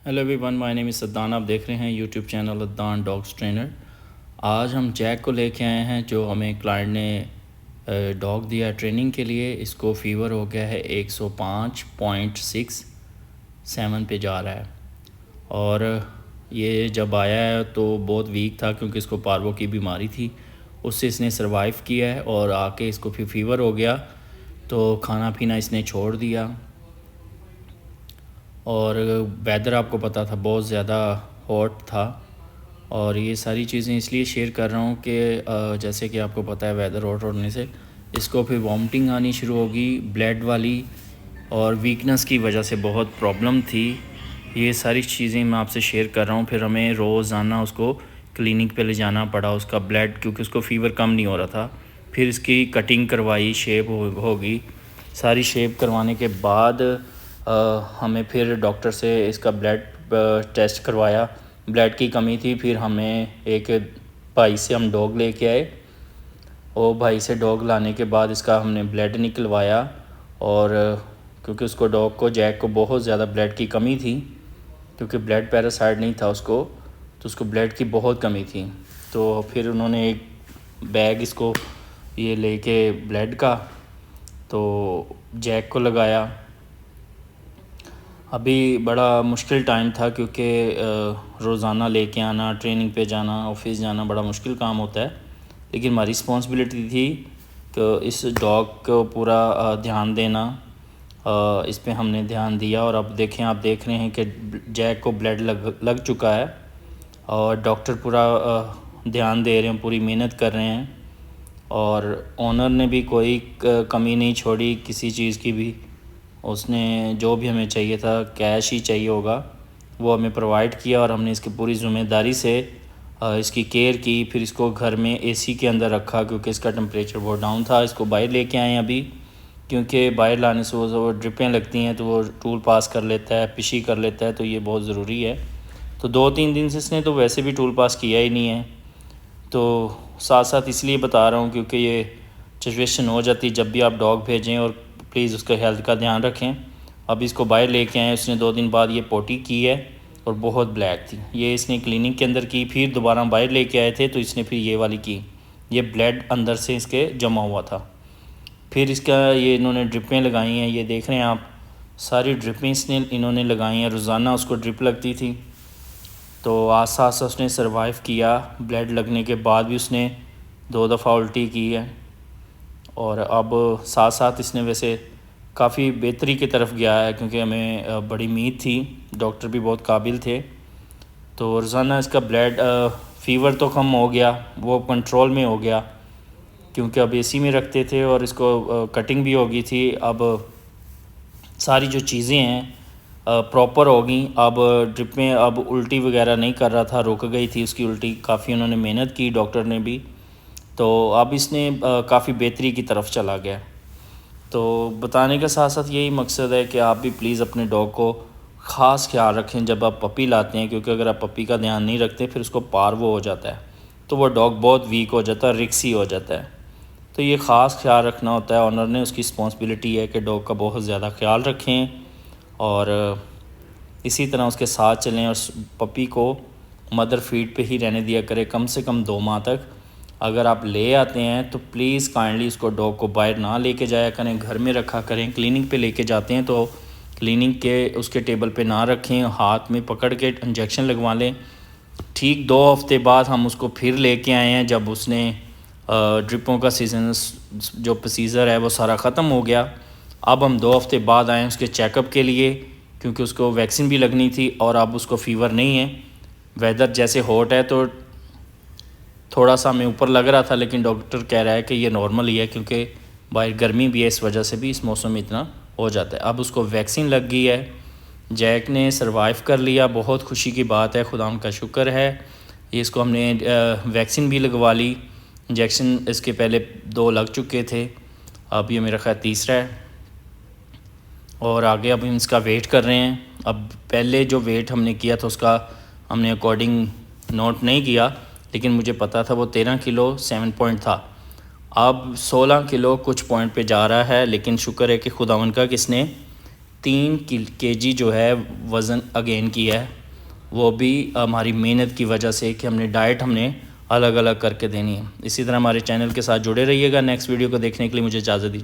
Hello everyone, my name is Saddan. आप देख रहे हैं YouTube channel Addan dogs trainer. आज हम जैक को लेके आए हैं जो हमें क्लाइंट ने डॉग दिया ट्रेनिंग के लिए। इसको फ़ीवर हो गया है 105.67 पे जा रहा है। और ये जब आया है तो बहुत वीक था क्योंकि इसको पार्वो की बीमारी थी, उससे इसने सरवाइव किया है। और आके इसको फिर फ़ीवर हो गया तो खाना पीना इसने छोड़ दिया। और वेदर आपको पता था बहुत ज़्यादा हॉट था। और ये सारी चीज़ें इसलिए शेयर कर रहा हूँ कि जैसे कि आपको पता है वेदर हॉट होने से इसको फिर वॉमिटिंग आनी शुरू होगी, ब्लड वाली, और वीकनेस की वजह से बहुत प्रॉब्लम थी। ये सारी चीज़ें मैं आपसे शेयर कर रहा हूँ। फिर हमें रोज़ाना उसको क्लिनिक पे ले जाना पड़ा, उसका ब्लड, क्योंकि उसको फ़ीवर कम नहीं हो रहा था। फिर इसकी कटिंग करवाई, शेप होगी। सारी शेप करवाने के बाद हमें फिर डॉक्टर से इसका ब्लड टेस्ट करवाया। ब्लड की कमी थी। फिर हमें एक भाई से हम डॉग लेके आए, और भाई से डॉग लाने के बाद इसका हमने ब्लड निकलवाया। और क्योंकि उसको डॉग को, जैक को, बहुत ज़्यादा ब्लड की कमी थी, क्योंकि ब्लड पैरासाइट नहीं था उसको, तो उसको ब्लड की बहुत कमी थी। तो फिर उन्होंने एक बैग इसको ये लेके ब्लड का तो जैक को लगाया। अभी बड़ा मुश्किल टाइम था क्योंकि रोज़ाना लेके आना, ट्रेनिंग पे जाना, ऑफिस जाना बड़ा मुश्किल काम होता है। लेकिन हमारी रिस्पॉन्सिबिलिटी थी कि इस डॉग को पूरा ध्यान देना। इस पे हमने ध्यान दिया। और अब देखें, आप देख रहे हैं कि जैक को ब्लड लग चुका है, और डॉक्टर पूरा ध्यान दे रहे हैं, पूरी मेहनत कर रहे हैं। और ओनर ने भी कोई कमी नहीं छोड़ी किसी चीज़ की भी। उसने जो भी हमें चाहिए था, कैश ही चाहिए होगा, वो हमें प्रोवाइड किया। और हमने इसकी पूरी ज़िम्मेदारी से इसकी केयर की। फिर इसको घर में एसी के अंदर रखा क्योंकि इसका टेम्परेचर बहुत डाउन था। इसको बाहर लेके आए अभी, क्योंकि बाहर लाने से वो ड्रिपें लगती हैं तो वो टूल पास कर लेता है, पिशी कर लेता है, तो ये बहुत ज़रूरी है। तो 2-3 दिन से इसने तो वैसे भी टूल पास किया ही नहीं है। तो साथ साथ इसलिए बता रहा हूँ क्योंकि ये सिचुएशन हो जाती जब भी आप डॉग भेजें, और प्लीज़ उसका हेल्थ का ध्यान रखें। अब इसको बाहर लेके आए, उसने 2 दिन बाद ये पोटी की है और बहुत ब्लैक थी। ये इसने क्लिनिक के अंदर की, फिर दोबारा बाहर लेके आए थे तो इसने फिर ये वाली की। ये ब्लड अंदर से इसके जमा हुआ था। फिर इसका ये इन्होंने ड्रिपें लगाई हैं, ये देख रहे हैं आप, सारी ड्रिपें इन्होंने लगाई हैं। रोज़ाना उसको ड्रिप लगती थी। तो आस्ता आस्ता उसने सरवाइव किया। ब्लड लगने के बाद भी उसने 2 दफ़ा उल्टी की है। और अब साथ साथ इसने वैसे काफ़ी बेहतरी की तरफ गया है, क्योंकि हमें बड़ी उम्मीद थी, डॉक्टर भी बहुत काबिल थे। तो रोज़ाना इसका ब्लड फ़ीवर तो कम हो गया, वो कंट्रोल में हो गया, क्योंकि अब एसी में रखते थे और इसको कटिंग भी हो गई थी। अब सारी जो चीज़ें हैं प्रॉपर हो गई। अब ड्रिप में अब उल्टी वगैरह नहीं कर रहा था, रुक गई थी उसकी उल्टी। काफ़ी उन्होंने मेहनत की, डॉक्टर ने भी। तो अब इसने काफ़ी बेहतरी की तरफ चला गया। तो बताने का साथ साथ यही मकसद है कि आप भी प्लीज़ अपने डॉग को ख़ास ख्याल रखें जब आप पपी लाते हैं, क्योंकि अगर आप पपी का ध्यान नहीं रखते फिर उसको पार्वो हो जाता है, तो वो डॉग बहुत वीक हो जाता है, रिक्सी हो जाता है। तो ये ख़ास ख्याल रखना होता है, ऑनर ने, उसकी रिस्पॉन्सिबिलिटी है कि डॉग का बहुत ज़्यादा ख्याल रखें और इसी तरह उसके साथ चलें। और पपी को मदर फीड पे ही रहने दिया करें कम से कम 2 माह तक। अगर आप ले आते हैं तो प्लीज़ काइंडली उसको, डॉग को बाहर ना लेके जाया करें, घर में रखा करें। क्लिनिक पे लेके जाते हैं तो क्लिनिक के उसके टेबल पे ना रखें, हाथ में पकड़ के इंजेक्शन लगवा लें। ठीक 2 हफ्ते बाद हम उसको फिर लेके आए हैं, जब उसने ड्रिपों का सीज़न, जो प्रोसीजर है वो सारा ख़त्म हो गया। अब हम 2 हफ्ते बाद आए उसके चेकअप के लिए, क्योंकि उसको वैक्सीन भी लगनी थी। और अब उसको फ़ीवर नहीं है। वेदर जैसे हॉट है तो थोड़ा सा हमें ऊपर लग रहा था, लेकिन डॉक्टर कह रहा है कि ये नॉर्मल ही है, क्योंकि बाहर गर्मी भी है, इस वजह से भी इस मौसम में इतना हो जाता है। अब उसको वैक्सीन लग गई है। जैक ने सरवाइव कर लिया, बहुत खुशी की बात है, खुदा उनका शुक्र है। ये इसको हमने वैक्सीन भी लगवा ली। इंजेक्शन इसके पहले 2 लग चुके थे, अब ये मेरा ख्याल तीसरा है। और आगे अब हम इसका वेट कर रहे हैं। अब पहले जो वेट हमने किया था उसका हमने अकॉर्डिंग नोट नहीं किया, लेकिन मुझे पता था वो 13 किलो 7 पॉइंट था। अब 16 किलो कुछ पॉइंट पे जा रहा है, लेकिन शुक्र है कि खुदावन का, किसने 3 kg जो है वज़न अगेन किया है, वो भी हमारी मेहनत की वजह से कि हमने डाइट अलग अलग करके देनी है। इसी तरह हमारे चैनल के साथ जुड़े रहिएगा। नेक्स्ट वीडियो को देखने के लिए मुझे इजाज़त दीजिए।